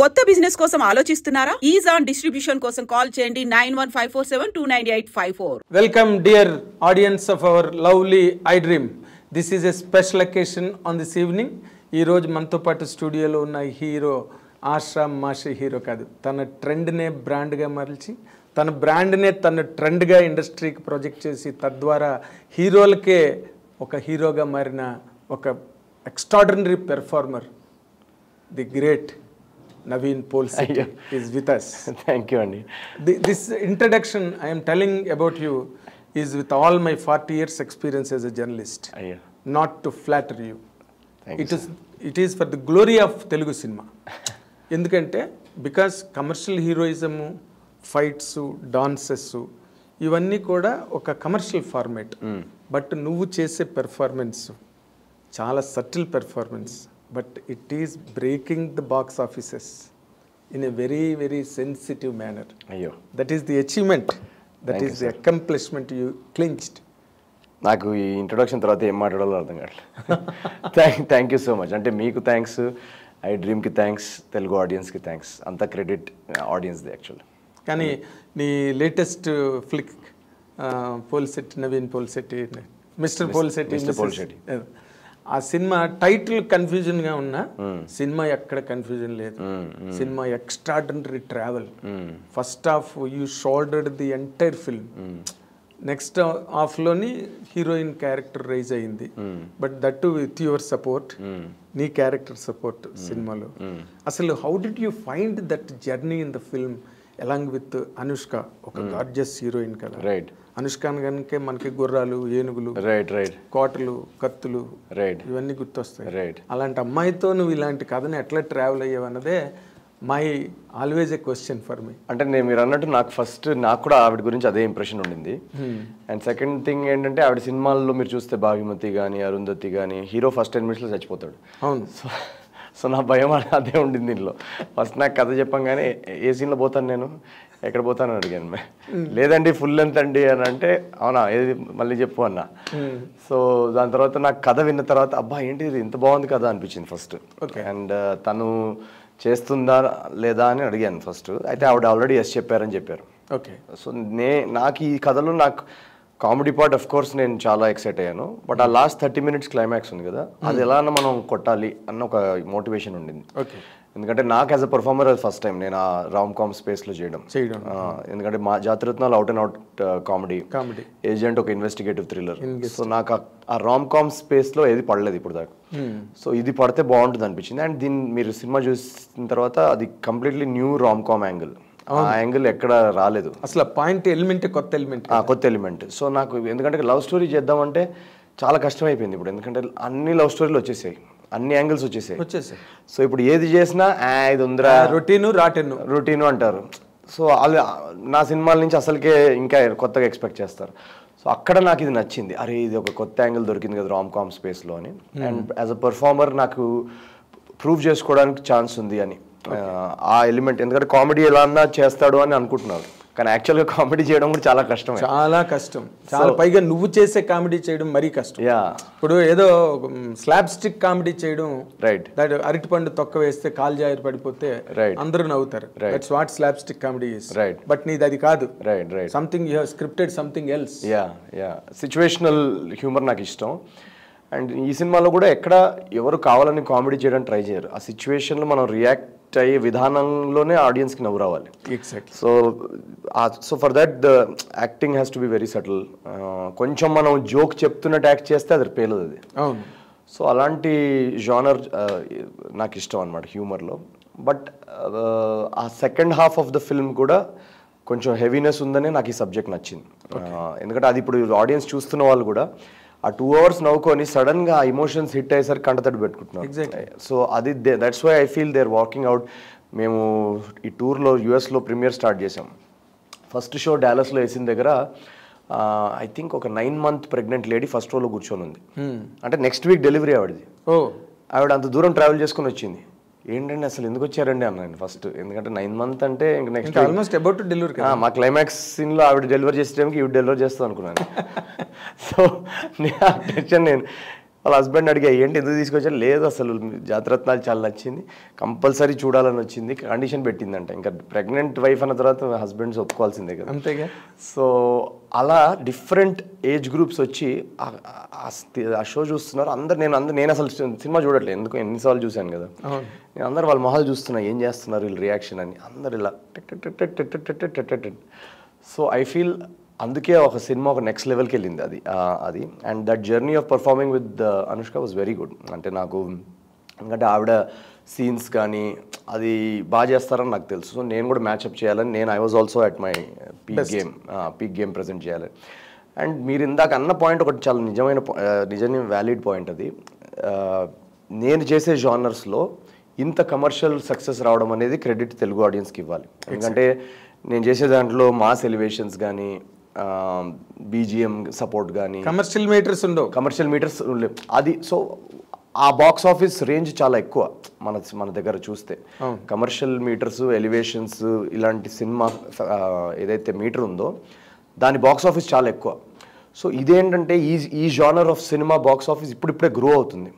కొత్త బిజినెస్ కోసం ఆలోచిస్తున్నారా? ఈజ్ ఆన్ డిస్ట్రిబ్యూషన్ కోసం కాల్ చేయండి 9154722984. Welcome dear audience of our lovely iDream. This is a special occasion on this evening. ఈ రోజు మనతో పాటు స్టూడియోలో ఉన్న హీరో ఆషా మాషి హీరో కాదు, తన ట్రెండ్నే బ్రాండ్గా మలిచి తన బ్రాండ్నే తన ట్రెండ్గా ఇండస్ట్రీకి ప్రొజెక్ట్ చేసి తద్వారా హీరోలకే ఒక హీరోగా మారిన ఒక extraordinary performer, the great Naveen Polsetti is with us. Thank you, Andy. This introduction I am telling about you is with all my 40 years experience as a journalist. Not to flatter you. It is for the glory of Telugu cinema. Endukante because commercial heroism, fights, dances ivanni kuda oka commercial format. But nuvu chese performance chaala subtle performance. But it is breaking the box offices in a very, very sensitive manner. That is the achievement. That is the accomplishment you clinched. నాకు ఈ introduction తర్వాత ఏం మాట్లాడాలో అర్థం కావట్లేదు. Thank you so much. అంటే మీకు thanks, ఐ డ్రీమ్కి థ్యాంక్స్, తెలుగు ఆడియన్స్కి థ్యాంక్స్, అంత క్రెడిట్ ఆడియన్స్ది యాక్చువల్లీ. కానీ నీ latest flick Polishetty, Naveen Polishetty, mister Polishetty, ఆ సినిమా టైటిల్ కన్ఫ్యూజన్గా ఉన్నా సినిమా ఎక్కడ కన్ఫ్యూజన్ లేదు. Cinema extraordinary travel. First half you shouldered the entire film. Next హాఫ్లోని హీరోయిన్ క్యారెక్టర్ రైజ్ అయింది, but that to with your support, నీ క్యారెక్టర్ సపోర్ట్ సినిమాలో. అసలు how did you find that journey in the film along with Anushka, ఒక gorgeous heroine కదా. Right. అనుష్కాన్ కనుక మనకి గుర్రాలు, ఏనుగులు, కోటలు, కత్తులు ఇవన్నీ గుర్తొస్తాయి. అలాంటి అమ్మాయితో నువ్వు ఇలాంటి కథను ఎట్లా ట్రావెల్ అయ్యావు అన్నదే my always A question for me. అంటే మీరు అన్నట్టు నాకు కూడా ఆవిడ గురించి అదే ఇంప్రెషన్ ఉండింది. అండ్ సెకండ్ థింగ్ ఏంటంటే ఆవిడ సినిమాల్లో మీరు చూస్తే భాగ్యమతి కానీ, అరుంధతి కానీ, హీరో ఫస్ట్ 10 minutes చచ్చిపోతాడు. అవును. సో నా భయం అదే ఉండింది దీనిలో. ఫస్ట్ నాకు కథ చెప్పంగానే ఏ సీన్లో పోతాను, నేను ఎక్కడ పోతాను అని అడిగాను. లేదండి ఫుల్ లెంత్ అండి అని అంటే, అవునా ఏది మళ్ళీ చెప్పు అన్న. సో దాని తర్వాత నాకు కథ విన్న తర్వాత అబ్బా ఏంటి ఇది ఇంత బాగుంది కదా అనిపించింది ఫస్ట్. అండ్ తను చేస్తుందా లేదా అని అడిగాను ఫస్ట్. అయితే ఆవిడ ఆల్రెడీ ఎస్ చెప్పారని చెప్పారు. ఓకే. సో నాకు ఈ కథలో నాకు కామెడీ పార్ట్ ఆఫ్ కోర్స్ నేను చాలా ఎక్సైట్ అయ్యాను. బట్ ఆ లాస్ట్ 30 minutes క్లైమాక్స్ ఉంది కదా, అది ఎలా మనం కొట్టాలి అన్న ఒక మోటివేషన్ ఉండింది. ఓకే. ఎందుకంటే నాకు యాజ్ అ పర్ఫార్మర్ అది ఫస్ట్ టైం నేను ఆ రామ్ కామ్ స్పేస్లో చేయడం. ఎందుకంటే మా Jathiratnalu out and out comedy, agent ఒక ఇన్వెస్టిగేటివ్ థ్రిల్లర్. సో నాకు ఆ రామ్ కామ్ స్పేస్లో ఏది పడలేదు ఇప్పుడు దాకా. సో ఇది పడితే బాగుంటుంది అనిపించింది. అండ్ దీన్ని మీరు సినిమా చూసిన తర్వాత అది completely new rom com angle. ఆ యాంగిల్ ఎక్కడ రాలేదు అసలు. పాయింట్ ఎలిమెంట్ కొత్త ఎలిమెంట్. సో నాకు ఎందుకంటే లవ్ స్టోరీ చేద్దామంటే చాలా కష్టమైపోయింది ఇప్పుడు. ఎందుకంటే అన్ని లవ్ స్టోరీలు వచ్చేసాయి, అన్ని యాంగిల్స్ వచ్చేసాయి. సో ఇప్పుడు ఏది చేసినా ఇది ఉందిరా, రొటీను అంటారు. సో నా సినిమాల నుంచి అసలుకే ఇంకా కొత్తగా ఎక్స్పెక్ట్ చేస్తారు. సో అక్కడ నాకు ఇది నచ్చింది, అరే ఇది ఒక కొత్త యాంగిల్ దొరికింది కదా రామ్ కామ్ స్పేస్లో అని. అండ్ యాజ్ అ పర్ఫార్మర్ నాకు ప్రూవ్ చేసుకోవడానికి ఛాన్స్ ఉంది అని ఆ ఎలిమెంట్. ఎందుకంటే కామెడీ ఎలా అన్నా చేస్తాడు అని అనుకుంటున్నారు, కానీ యాక్చువల్గా కామెడీ చేయడం కూడా చాలా కష్టం. చాలా పైగా నువ్వు చేసే కామెడీ చేయడం మరీ కష్టం. ఇప్పుడు ఏదో స్లాబ్ స్టిక్ కామెడీ చేయడం, దట్ అరటిపండు తొక్క వేస్తే కాల్ జారి పడిపోతే అందరూ నవ్వుతారు. That's what slab stick comedy is. But నీది అది కాదు. Something you have scripted something else. Situational humour నాకు ఇష్టం. అండ్ ఈ సినిమాలో కూడా ఎక్కడ ఎవరు కావాలని కామెడీ చేయడానికి ట్రై చేయరు. ఆ సిచ్యువేషన్లో మనం రియాక్ట్ అయ్యే విధానంలోనే ఆడియన్స్కి నవ్వు రావాలి. So for that the acting has to be very subtle. కొంచెం మనం జోక్ చెప్తున్నట్టు యాక్ట్ చేస్తే అది పేలదు అది. సో అలాంటి జానర్ నాకు ఇష్టం అనమాట హ్యూమర్లో. బట్ ఆ second half of the film కూడా కొంచెం హెవీనెస్ ఉందనే నాకు ఈ సబ్జెక్ట్ నచ్చింది. ఎందుకంటే అది ఇప్పుడు ఆడియన్స్ చూస్తున్న వాళ్ళు కూడా ఆ 2 hours నవ్వుకొని సడన్గా ఆ ఎమోషన్స్ హిట్ అయ్యేసరికి కంటతడి పెట్టుకుంటున్నారు. సో అది that's why I feel they are walking out. మేము ఈ టూర్లో యూఎస్లో ప్రీమియర్ స్టార్ట్ చేసాం. ఫస్ట్ షో డాలస్లో వేసిన దగ్గర ఐ థింక్ ఒక 9 month ప్రెగ్నెంట్ లేడీ ఫస్ట్ రోలో కూర్చొని ఉంది. అంటే నెక్స్ట్ వీక్ డెలివరీ ఆవిడది. ఆవిడ అంత దూరం ట్రావెల్ చేసుకుని వచ్చింది. ఏంటండి అసలు ఎందుకు వచ్చారండి అన్నాను ఫస్ట్. ఎందుకంటే 9 months అంటే ఇంక next almost about to delivery. మా క్లైమాక్స్ సీన్లో ఆవిడ డెలివరీ చేసే టైంకి ఈవిడ డెలివరీ చేస్తాను అనుకున్నాను. సో టెన్షన్ నేను వాళ్ళ హస్బెండ్ అడిగా ఏంటి ఎందుకు తీసుకొచ్చారు, లేదు అసలు జాతిరత్నాలు చాలా నచ్చింది, కంపల్సరీ చూడాలని వచ్చింది, కండిషన్ పెట్టిందంట, ఇంకా ప్రెగ్నెంట్ వైఫ్ అన్న తర్వాత హస్బెండ్స్ ఒప్పుకోవాల్సిందే కదా. అంతేగా. సో అలా డిఫరెంట్ ఏజ్ గ్రూప్స్ వచ్చి ఆ షో చూస్తున్నారు అందరు. నేను అసలు సినిమా చూడట్లేదు, ఎందుకు ఎన్నిసార్లు చూశాను కదా. నేను అందరు వాళ్ళ మొహాలు చూస్తున్నా, ఏం చేస్తున్నారు వీళ్ళు రియాక్షన్ అని, అందరు ఇలా సో ఐ ఫీల్ అందుకే ఒక సినిమా ఒక నెక్స్ట్ లెవెల్కి వెళ్ళింది అది and that journey of performing with Anushka was very good. అంటే నాకు ఎందుకంటే ఆవిడ సీన్స్ కానీ అది బాగా చేస్తారని నాకు తెలుసు. సో నేను కూడా మ్యాచ్అప్ చేయాలని I was also at my peak game present చేయాలని. అండ్ మీరు ఇందాక అన్న పాయింట్ ఒకటి చాలా నిజమైన వ్యాలిడ్ పాయింట్. అది నేను చేసే జానర్స్లో ఇంత కమర్షియల్ సక్సెస్ రావడం అనేది క్రెడిట్ తెలుగు ఆడియన్స్కి ఇవ్వాలి. ఎందుకంటే నేను చేసే దాంట్లో మాస్ ఎలివేషన్స్ కానీ బీజిఎం సపోర్ట్ కానీ కమర్షియల్ మీటర్స్ ఉండవు అది. సో ఆ బాక్స్ ఆఫీస్ రేంజ్ చాలా ఎక్కువ మన దగ్గర చూస్తే. కమర్షియల్ మీటర్స్, ఎలివేషన్స్ ఇలాంటి సినిమా ఏదైతే మీటర్ ఉందో దాని బాక్స్ ఆఫీస్ చాలా ఎక్కువ. సో ఇదేంటంటే ఈ genre of cinema box office ఇప్పుడిప్పుడే గ్రో అవుతుంది.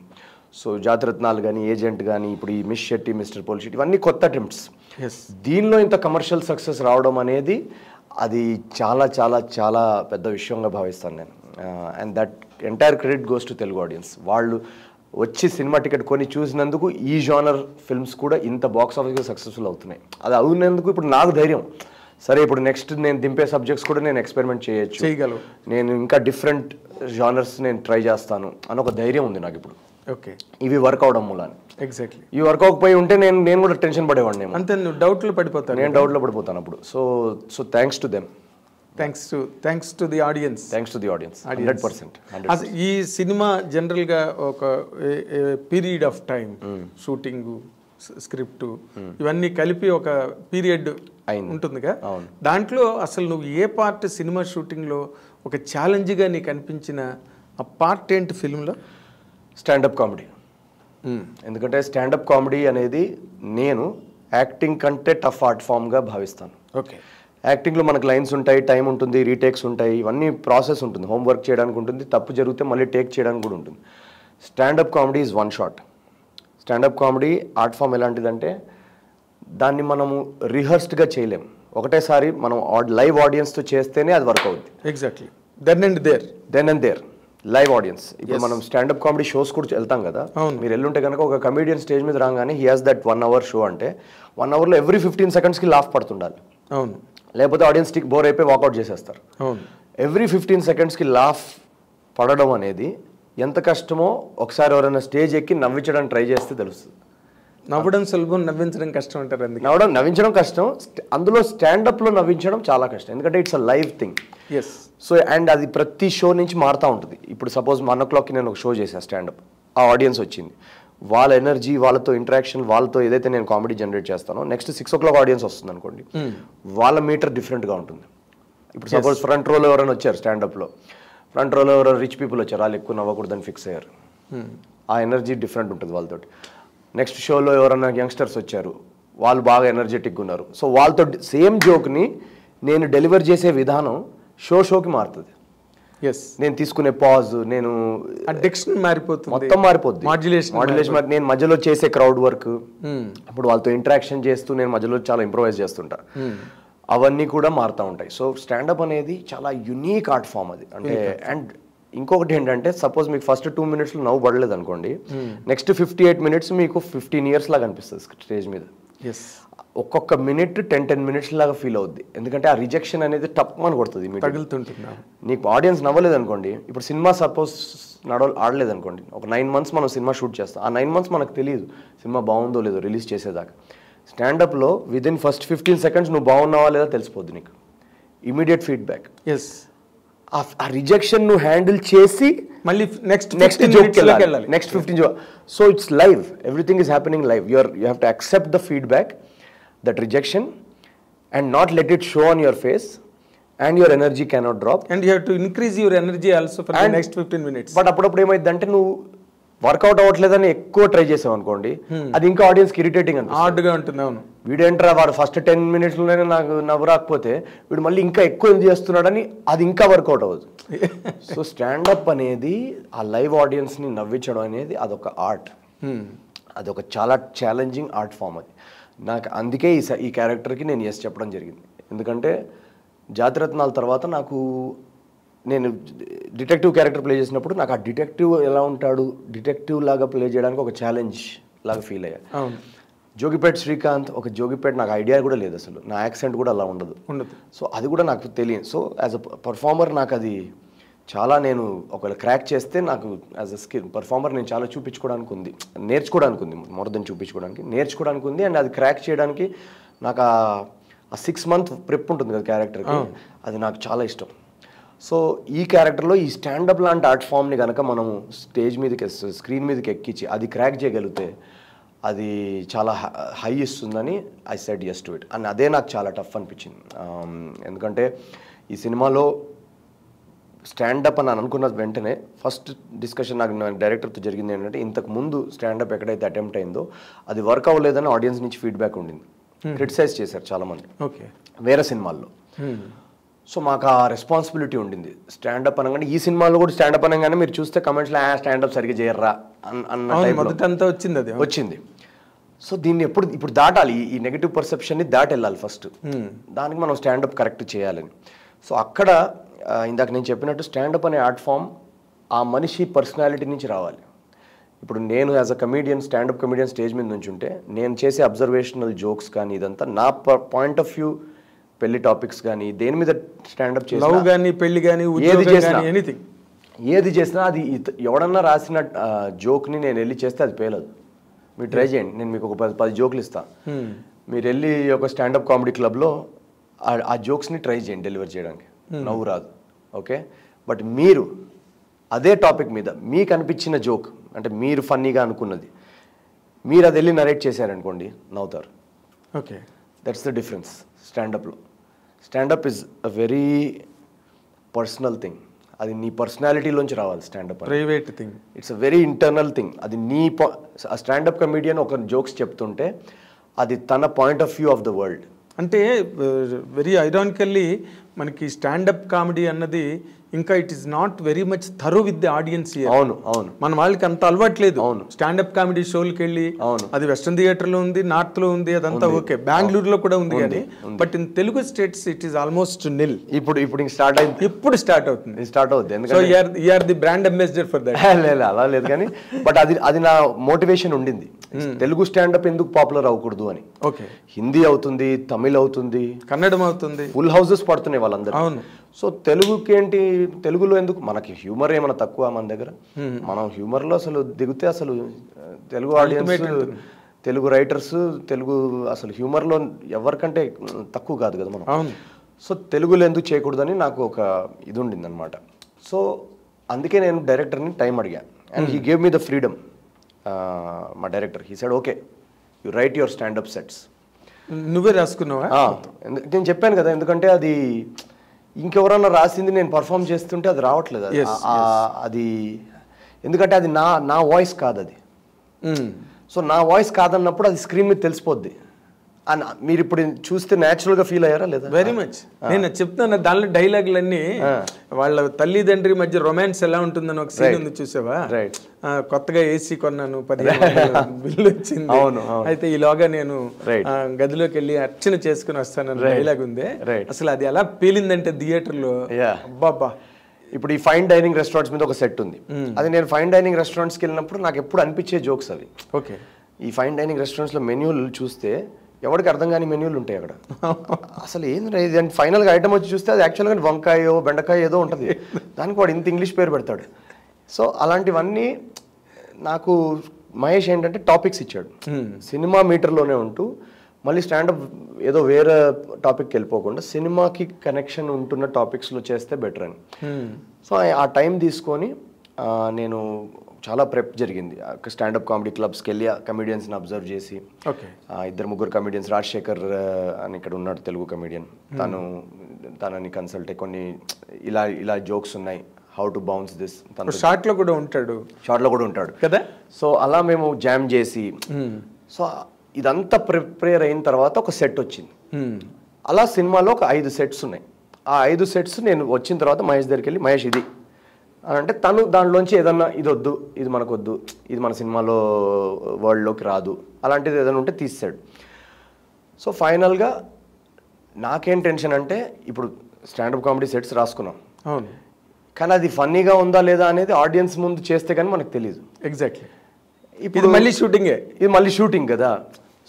సో జాతిరత్నాలు కానీ, ఏజెంట్ కానీ, ఇప్పుడు ఈ మిస్ శెట్టి, మిస్టర్ పోలిశెట్టి ఇవన్నీ కొత్త అటెంప్ట్స్. దీనిలో ఇంత కమర్షియల్ సక్సెస్ రావడం అనేది అది చాలా చాలా చాలా పెద్ద విషయంగా భావిస్తాను నేను. And that entire credit goes to Telugu audience. వాళ్ళు వచ్చి సినిమా టికెట్ కొని చూసినందుకు ఈ జానర్ ఫిల్మ్స్ కూడా ఇంత బాక్స్ ఆఫీస్గా సక్సెస్ఫుల్ అవుతున్నాయి. అది అవునందుకు ఇప్పుడు నాకు ధైర్యం, సరే ఇప్పుడు నెక్స్ట్ నేను దింపే సబ్జెక్ట్స్ కూడా నేను ఎక్స్పెరిమెంట్ చేయగలను, నేను ఇంకా డిఫరెంట్ జానర్స్ నేను ట్రై చేస్తాను అని ఒక ధైర్యం ఉంది నాకు ఇప్పుడు. ఓకే, ఇవి వర్క్ అవడం మూలాన్ని. ఎగ్జాక్ట్లీ. ఇవి వర్క్ అవ్వకపోయి ఉంటే నేను కూడా టెన్షన్ పడేవాడిని. అంతే, నువ్వు డౌట్లో పడిపోతాను. నేను డౌట్లో పడిపోతాను అప్పుడు. So thanks to them, thanks to the audience. 100%. ఈ సినిమా జనరల్గా ఒక period of time, shooting, script ఇవన్నీ కలిపి ఒక పీరియడ్ ఉంటుందిగా. దాంట్లో అసలు నువ్వు ఏ పార్ట్ సినిమా షూటింగ్లో ఒక ఛాలెంజ్గా నీకు అనిపించిన ఆ పార్ట్ ఏంటి ఫిల్మ్లో? Stand up comedy. ఎందుకంటే స్టాండప్ కామెడీ అనేది నేను యాక్టింగ్ కంటే టఫ్ ఆర్ట్ ఫామ్గా భావిస్తాను. ఓకే, యాక్టింగ్లో మనకు లైన్స్ ఉంటాయి, టైం ఉంటుంది, రీటేక్స్ ఉంటాయి, ఇవన్నీ ప్రాసెస్ ఉంటుంది, హోంవర్క్ చేయడానికి ఉంటుంది, తప్పు జరిగితే మళ్ళీ టేక్ చేయడానికి కూడా ఉంటుంది. Standup comedy is one shot. Standup comedy art form ఎలాంటిదంటే దాన్ని మనము రిహర్స్డ్గా చేయలేం, ఒకటేసారి మనం లైవ్ ఆడియన్స్తో చేస్తేనే అది వర్క్ అవుతుంది. Exactly. Then and there live audience. ఇప్పుడు మనం స్టాండప్ కామెడీ షోస్ కూడా వెళ్తాం కదా, మీరు వెళ్ళుంటే కనుక ఒక కమేడియన్ స్టేజ్ మీద రాగానే he has that 1 hour show అంటే 1 hourలో ఎవ్రీ 15 secondsకి లాఫ్ పడుతుండాలి. అవును, లేకపోతే ఆడియన్స్ బోర్ అయిపోయి వాకౌట్ చేసేస్తారు. అవును, ఎవ్రీ 15 secondsకి లాఫ్ పడడం అనేది ఎంత కష్టమో ఒకసారి ఎవరైనా స్టేజ్ ఎక్కి నవ్వించడానికి ట్రై చేస్తే తెలుస్తుంది. నవ్వడం సులభం, నవ్వించడం కష్టం అంటారు. నవ్వించడం కష్టం, అందులో స్టాండప్లో నవ్వించడం చాలా కష్టం, ఎందుకంటే it's a live thing. Yes. So and అది ప్రతి షో నుంచి మారుతూ ఉంటుంది. ఇప్పుడు సపోజ్ 1 o'clockకి నేను ఒక షో చేశాను స్టాండప్, ఆ ఆడియన్స్ వచ్చింది, వాళ్ళ ఎనర్జీ, వాళ్ళతో ఇంటరాక్షన్, వాళ్ళతో ఏదైతే నేను కామెడీ జనరేట్ చేస్తానో నెక్స్ట్ 6 o'clock ఆడియన్స్ వస్తుంది అనుకోండి, వాళ్ళ మీటర్ డిఫరెంట్గా ఉంటుంది. ఇప్పుడు సపోజ్ ఫ్రంట్ రోలో ఎవరైనా వచ్చారు స్టాండప్లో, ఫ్రంట్ రోలో ఎవరైనా రిచ్ పీపుల్ వచ్చారు, వాళ్ళు ఎక్కువ నవ్వకూడదని ఫిక్స్ అయ్యారు, ఆ ఎనర్జీ డిఫరెంట్ ఉంటుంది వాళ్ళతోటి. నెక్స్ట్ షోలో ఎవరైనా యంగ్స్టర్స్ వచ్చారు, వాళ్ళు బాగా ఎనర్జెటిక్గా ఉన్నారు, సో వాళ్ళతో సేమ్ జోక్ని నేను డెలివర్ చేసే విధానం షోకి మారుతుంది. ఎస్, నేను తీసుకునే పాజ్, నేను డిక్షన్ మారిపోతుంది, మొత్తం మారిపోద్ది. మాడ్యులేషన్ నేను మధ్యలో చేసే క్రౌడ్ వర్క్, ఇప్పుడు వాళ్ళతో ఇంటరాక్షన్ చేస్తూ నేను మధ్యలో చాలా ఇంప్రూవైజ్ చేస్తుంటా, అవన్నీ కూడా మారుతూ ఉంటాయి. సో స్టాండప్ అనేది చాలా యునీక్ ఆర్ట్ ఫామ్ అది. అంటే అండ్ ఇంకొకటి ఏంటంటే సపోజ్ మీకు ఫస్ట్ 2 minutesలో నవ్వు పడలేదు అనుకోండి, నెక్స్ట్ 58 minutes మీకు 15 years లాగా అనిపిస్తుంది స్టేజ్ మీద. ఒక్కొక్క మినిట్ 10 minutes లాగా ఫీల్ అవుద్ది, ఎందుకంటే ఆ రిజెక్షన్ అనేది టప్ అని కొడుతుంది, తగులుతుంటుంది. నీకు ఆడియన్స్ నవ్వలేదు అనుకోండి, ఇప్పుడు సినిమా సపోజ్ ఆడలేదు అనుకోండి, ఒక 9 months మనం సినిమా షూట్ చేస్తాం, ఆ 9 months మనకు తెలియదు సినిమా బాగుందో లేదో రిలీజ్ చేసేదాకా. స్టాండప్లో విదిన్ ఫస్ట్ 15 seconds నువ్వు బాగున్నావా లేదా తెలిసిపోద్ది నీకు, ఇమీడియట్ ఫీడ్బ్యాక్. ఎస్, ఆ రిజెక్షన్ నువ్వు హ్యాండిల్ చేసి మళ్ళీ నెక్స్ట్ జోక్కి next 15 joke. So it's live, everything is happening live. You have to accept the feedback, that rejection, and not let it show on your face, and your energy cannot drop, and you have to increase your energy also for the next 15 minutes. But అప్పుడప్పుడు ఏమైందంటే నువ్వు work out అవ్వట్లేదని ఎక్కువ try చేసాం అనుకోండి, అది ఇంకా ఆడియన్స్కి irritating హార్డ్గా ఉంటుంది. అవును, వీడేంట్రా వాడు ఫస్ట్ 10 minutesలోనే నాకు నవ్వు రాకపోతే వీడు మళ్ళీ ఇంకా ఎక్కువ ఏం చేస్తున్నాడని అది ఇంకా వర్కౌట్ అవ్వదు. సో స్టాండప్ అనేది ఆ లైవ్ ఆడియన్స్ని నవ్వించడం అనేది అదొక ఆర్ట్, అదొక చాలా ఛాలెంజింగ్ ఆర్ట్ ఫామ్. అది నాకు అందుకే ఈ క్యారెక్టర్కి నేను ఎస్ చెప్పడం జరిగింది. ఎందుకంటే జాతిరత్నాల తర్వాత నేను డిటెక్టివ్ క్యారెక్టర్ ప్లే చేసినప్పుడు నాకు ఆ డిటెక్టివ్ ఎలా ఉంటాడు, డిటెక్టివ్ లాగా ప్లే చేయడానికి ఒక ఛాలెంజ్ లాగా ఫీల్ అయ్యా. జోగిపేట్ శ్రీకాంత్, ఒక జోగిపేట్ నాకు ఐడియా కూడా లేదు అసలు, నా యాక్సెంట్ కూడా అలా ఉండదు. సో అది కూడా నాకు తెలియదు. సో యాజ్ అ పర్ఫార్మర్ నాకు అది చాలా, నేను ఒకవేళ క్రాక్ చేస్తే నాకు యాజ్ అ స్కిల్ పర్ఫార్మర్ నేను చాలా చూపించుకోవడానికి ఉంది, నేర్చుకోవడానికి ఉంది, మోర్ దెన్ నేర్చుకోవడానికి ఉంది. అండ్ అది క్రాక్ చేయడానికి నాకు ఆ 6 month ప్రిప్ ఉంటుంది కదా క్యారెక్టర్కి, అది నాకు చాలా ఇష్టం. సో ఈ క్యారెక్టర్లో ఈ స్టాండప్ లాంటి ఆర్ట్ ఫామ్ని కనుక మనము స్క్రీన్ మీదకి ఎక్కించి అది క్రాక్ చేయగలిగితే అది చాలా హై ఇస్తుందని I said yes to it. And అదే నాకు చాలా టఫ్ అనిపించింది. ఎందుకంటే ఈ సినిమాలో స్టాండప్ అని అనుకున్న వెంటనే ఫస్ట్ డిస్కషన్ నాకు డైరెక్టర్తో జరిగింది ఏంటంటే, ఇంతకు ముందు స్టాండప్ ఎక్కడైతే అటెంప్ట్ అయిందో అది వర్క్ అవ్వలేదని ఆడియన్స్ నుంచి ఫీడ్బ్యాక్ ఉండింది, క్రిటిసైజ్ చేశారు చాలామంది వేరే సినిమాల్లో. సో మాకు ఆ రెస్పాన్సిబిలిటీ ఉండింది. స్టాండప్ అనగానే ఈ సినిమాలో కూడా స్టాండప్ అనగానే మీరు చూస్తే కమెంట్స్లో స్టాండప్ సరిగ్గా చేయర్రా అన్న వచ్చింది. సో దీన్ని ఇప్పుడు దాటాలి, ఈ నెగిటివ్ పర్సెప్షన్ని దాటి వెళ్ళాలి ఫస్ట్, దానికి మనం స్టాండప్ కరెక్ట్ చేయాలని. సో అక్కడ ఇందాక నేను చెప్పినట్టు స్టాండప్ అనే ఆర్ట్ ఫామ్ ఆ మనిషి పర్సనాలిటీ నుంచి రావాలి. ఇప్పుడు నేను as a comedian, standup comedian stage మీద నుంచి ఉంటే నేను చేసే అబ్జర్వేషనల్ జోక్స్ కానీ ఇదంతా నా పాయింట్ ఆఫ్ వ్యూ, పెళ్లి టాపిక్స్ కానీ దేని మీద స్టాండప్ ఏది చేసినా అది ఎవడన్నా రాసిన జోక్ని నేను వెళ్ళి చేస్తే అది పేలదు. మీరు ట్రై చేయండి, నేను మీకు ఒక 10 జోకులు ఇస్తాను, మీరు వెళ్ళి ఒక స్టాండప్ కామెడీ క్లబ్లో ఆ జోక్స్ని ట్రై చేయండి డెలివర్ చేయడానికి, నవ్వు రాదు. ఓకే, బట్ మీరు అదే టాపిక్ మీద మీకు అనిపించిన జోక్, అంటే మీరు ఫన్నీగా అనుకున్నది మీరు అది వెళ్ళి నరేట్ చేశారనుకోండి, నవ్వుతారు. ఓకే, దట్స్ ద డిఫరెన్స్ స్టాండప్లో. Stand up is a very personal thing, అది నీ పర్సనాలిటీలోంచి రావాలి. Stand up private thing, it's a very internal thing. అది ఆ స్టాండప్ కమెడియన్ ఒక జోక్స్ చెప్తుంటే అది తన point of view of the world. అంటే వెరీ ఐరానికల్లీ మనకి స్టాండప్ కామెడీ అన్నది ఇంకా it is not very much thorough with the audience. అవును, మన వాళ్ళకి అంత అలవాట్లేదు. స్టాండప్ కామెడీ షోలకి వెళ్ళి అది వెస్టర్న్ థియేటర్లో ఉంది, నార్త్ లో ఉంది, అదంతా ఓకే, బెంగళూరులో కూడా ఉంది కానీ but in Telugu states it is almost nil. ఇప్పుడు స్టార్ట్ అయింది, ఇప్పుడు స్టార్ట్ అవుతుంది. So you are the brand ambassador for that. అలా లేదు కానీ బట్ అది నా మోటివేషన్ ఉండింది, తెలుగు స్టాండప్ ఎందుకు పాపులర్ అవ్వకూడదు అని. ఓకే, హిందీ అవుతుంది, తమిళ్ అవుతుంది, కన్నడం అవుతుంది, ఫుల్ హౌసెస్ పడుతున్నాయి వాళ్ళందరూ. అవును. సో తెలుగుకి ఏంటి, తెలుగులో ఎందుకు, మనకి హ్యూమర్ ఏమైనా తక్కువ మన దగ్గర? మనం హ్యూమర్లో అసలు దిగితే అసలు తెలుగు ఆడియన్స్, తెలుగు రైటర్స్, తెలుగు అసలు హ్యూమర్లో ఎవరికంటే తక్కువ కాదు కదా మనం. సో తెలుగులో ఎందుకు చేయకూడదని నాకు ఒక ఇది ఉండింది అనమాట. సో అందుకే నేను డైరెక్టర్ని టైం అడిగా, and he gave me the freedom. మా director he said okay, you write your stand up sets. నువ్వే రాసుకున్నావా? నేను చెప్పాను కదా, ఎందుకంటే అది ఇంకెవరన్నా రాసింది నేను పర్ఫామ్ చేస్తుంటే అది రావట్లేదు. అది ఎందుకంటే అది నా వాయిస్ కాదు అది. సో నా వాయిస్ కాదన్నప్పుడు అది స్క్రీన్ మీద తెలిసిపోద్ది. అండ్ మీరు ఇప్పుడు చూస్తే న్యాచురల్గా ఫీల్ అయ్యారా లేదా? Very much. నేను చెప్తాను, దానిలో డైలాగులన్నీ వాళ్ళ తల్లిదండ్రి మధ్య రొమాన్స్ ఎలా ఉంటుందని ఒక సీన్ ఉంది, చూసావా? కొత్తగా ఏసీ కొన్నాను, 10,000 బిల్లు వచ్చింది, అయితే ఈలోగా నేను గదిలోకి వెళ్ళి అర్చన చేసుకుని వస్తానని డైలాగ్ ఉంది. అసలు అది ఎలా పేలిందంటే థియేటర్లో, అబ్బాబ్బా. ఇప్పుడు ఈ ఫైన్ డైనింగ్ రెస్టారెంట్స్ మీద ఒక సెట్ ఉంది, అది నేను ఫైన్ డైనింగ్ రెస్టారెంట్స్కి వెళ్ళినప్పుడు నాకు ఎప్పుడు అనిపించే జోక్స్ అవి. ఓకే, ఈ ఫైన్ డైనింగ్ రెస్టారెంట్స్లో మెన్యూలు చూస్తే ఎవరికి అర్థం కాని మెన్యూలు ఉంటాయి అక్కడ. అసలు ఏంది ఇది అంటే ఫైనల్గా ఐటమ్ వచ్చి చూస్తే అది యాక్చువల్గా వంకాయో బెండకాయ ఏదో ఉంటుంది, దానికి వాడు ఇంత ఇంగ్లీష్ పేరు పెడతాడు. సో అలాంటివన్నీ నాకు మహేష్ ఏంటంటే టాపిక్స్ ఇచ్చాడు, సినిమా మీటర్లోనే ఉంటూ మళ్ళీ స్టాండప్ ఏదో వేరే టాపిక్కి వెళ్ళిపోకుండా సినిమాకి కనెక్షన్ ఉంటున్న టాపిక్స్లో చేస్తే బెటర్ అని. సో ఆ టైం తీసుకొని నేను చాలా ప్రెప్ జరిగింది. స్టాండప్ కామెడీ క్లబ్స్కి వెళ్ళి కమెడియన్స్ని అబ్జర్వ్ చేసి, 2-3 కమెడియన్స్, రాజశేఖర్ అని ఇక్కడ ఉన్నాడు తెలుగు కమెడియన్, తనని కన్సల్ట్ కొన్ని ఇలా జోక్స్ ఉన్నాయి, హౌ టు బౌన్స్ దిస్. షార్ట్లో కూడా ఉంటాడు కదా. సో అలా మేము జామ్ చేసి, సో ఇదంతా ప్రిపేర్ అయిన తర్వాత ఒక సెట్ వచ్చింది. అలా సినిమాలో ఒక 5 సెట్స్ ఉన్నాయి. ఆ 5 సెట్స్ నేను వచ్చిన తర్వాత మహేష్ దగ్గరికి వెళ్ళి, మహేష్ ఇది అని అంటే తను దాంట్లోంచి ఏదన్నా ఇది వద్దు, ఇది మనకు వద్దు, ఇది మన సినిమాలో వరల్డ్లోకి రాదు, అలాంటిది ఏదైనా ఉంటే తీసాడు. సో ఫైనల్గా నాకేం టెన్షన్ అంటే, ఇప్పుడు స్టాండప్ కామెడీ సెట్స్ రాసుకున్నాం, అవును, కానీ అది ఫన్నీగా ఉందా లేదా అనేది ఆడియన్స్ ముందు చేస్తే కానీ మనకు తెలియదు. ఎగ్జాక్ట్లీ. ఇప్పుడు ఇది మళ్ళీ షూటింగ్ కదా.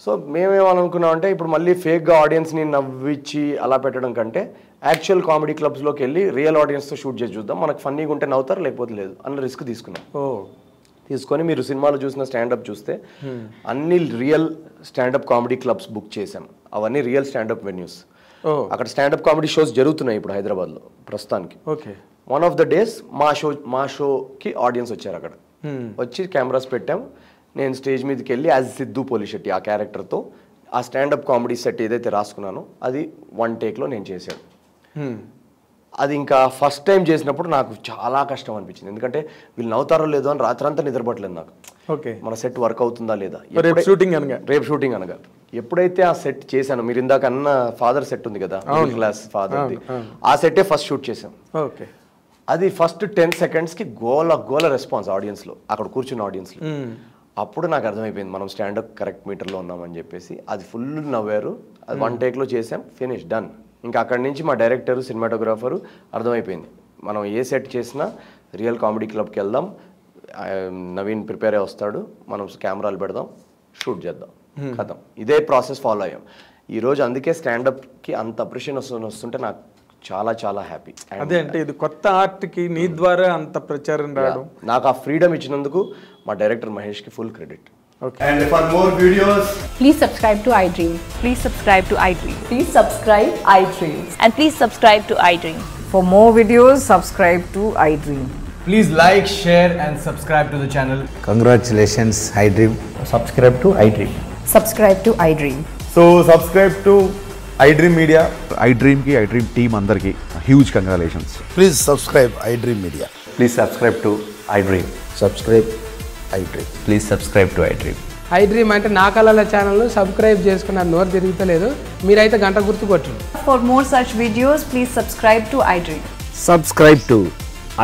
సో మేమేమనుకున్నాం అంటే, ఇప్పుడు మళ్ళీ ఫేక్గా ఆడియన్స్ని నవ్విచ్చి అలా పెట్టడం కంటే యాక్చువల్ కామెడీ క్లబ్స్లోకి వెళ్ళి రియల్ ఆడియన్స్తో షూట్ చేసి చూద్దాం, మనకు ఫన్నీగా ఉంటే నవ్వుతారు, లేకపోతే లేదు అన్న రిస్క్ తీసుకున్నాం. తీసుకొని మీరు సినిమాలో చూసిన స్టాండప్ చూస్తే అన్ని real standup comedy clubs book చేశాం. అవన్నీ రియల్ స్టాండప్ వెన్యూస్. అక్కడ స్టాండప్ కామెడీ షోస్ జరుగుతున్నాయి ఇప్పుడు హైదరాబాద్లో ప్రస్తుతానికి. వన్ ఆఫ్ ద డేస్ మా షోకి ఆడియన్స్ వచ్చారు. అక్కడ వచ్చి కెమెరాస్ పెట్టాం. నేను స్టేజ్ మీదకి వెళ్ళి యాజ్ సిద్ధు పోలిశెట్టి ఆ క్యారెక్టర్తో ఆ స్టాండప్ కామెడీ సెట్ ఏదైతే రాసుకున్నానో అది 1 టేక్లో నేను చేశాను. అది ఇంకా ఫస్ట్ టైం చేసినప్పుడు నాకు చాలా కష్టం అనిపించింది. ఎందుకంటే వీళ్ళు నవ్వుతారో లేదో అని రాత్రంతా నిద్రపట్టలేదు నాకు. మన సెట్ వర్క్ అవుతుందా లేదా, రేపు షూటింగ్ అనగా ఎప్పుడైతే ఆ సెట్ చేశాను, మీరు ఇందాక అన్న ఫాదర్ సెట్ ఉంది కదా, క్లాస్ ఫాదర్, ఆ సెట్టే ఫస్ట్ షూట్ చేశాం. అది ఫస్ట్ 10 సెకండ్స్కి గోల రెస్పాన్స్ ఆడియన్స్లో, అక్కడ కూర్చున్న ఆడియన్స్లో. అప్పుడు నాకు అర్థమైపోయింది మనం స్టాండప్ కరెక్ట్ మీటర్లో ఉన్నామని చెప్పేసి. అది ఫుల్ నవ్వారు. అది 1 టేక్లో చేసాం, ఫినిష్, డన్. ఇంకా అక్కడి నుంచి మా డైరెక్టరు, సినిమాటోగ్రాఫరు అర్థమైపోయింది మనం ఏ సెట్ చేసినా రియల్ కామెడీ క్లబ్కి వెళ్దాం, నవీన్ ప్రిపేర్ అయ్యి వస్తాడు, మనం కెమెరాలు పెడదాం, షూట్ చేద్దాం, కథం. ఇదే ప్రాసెస్ ఫాలో అయ్యాం ఈరోజు. అందుకే స్టాండప్కి అంత అప్రిషియేషన్ వస్తుంటే నాకు చాలా చాలా హ్యాపీ. అదే అంటే ఇది కొత్త ఆర్ట్కి నీ ద్వారా అంత ప్రచారం రావడం, నాకు ఆ ఫ్రీడమ్ ఇచ్చినందుకు మా డైరెక్టర్ మహేష్కి full credit. And for more videos, please subscribe to iDream. Please subscribe to iDream. Please subscribe iDream. And please subscribe to iDream. For more videos, subscribe to iDream. please like, share and subscribe to the channel. Congratulations, iDream. Subscribe to iDream. Subscribe to iDream. So subscribe to iDream Media. iDream team andarki huge congratulations. Please subscribe iDream Media. Please subscribe to iDream. Subscribe iDream. Please subscribe to iDream. iDream అంటే నా కళల ఛానల్ను subscribe చేసుకున్న నోరు తిరుగుతలేదు, మీరైతే గంట గుర్తు కొట్టండి. For more such videos, please subscribe to iDream. Subscribe to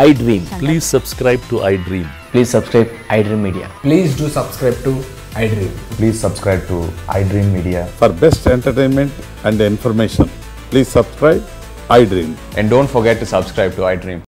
iDream. Please subscribe to iDream. Please subscribe iDream Media. Please do subscribe to iDream. Please subscribe to iDream Media. For best entertainment and information, please subscribe iDream. And don't forget to subscribe to iDream.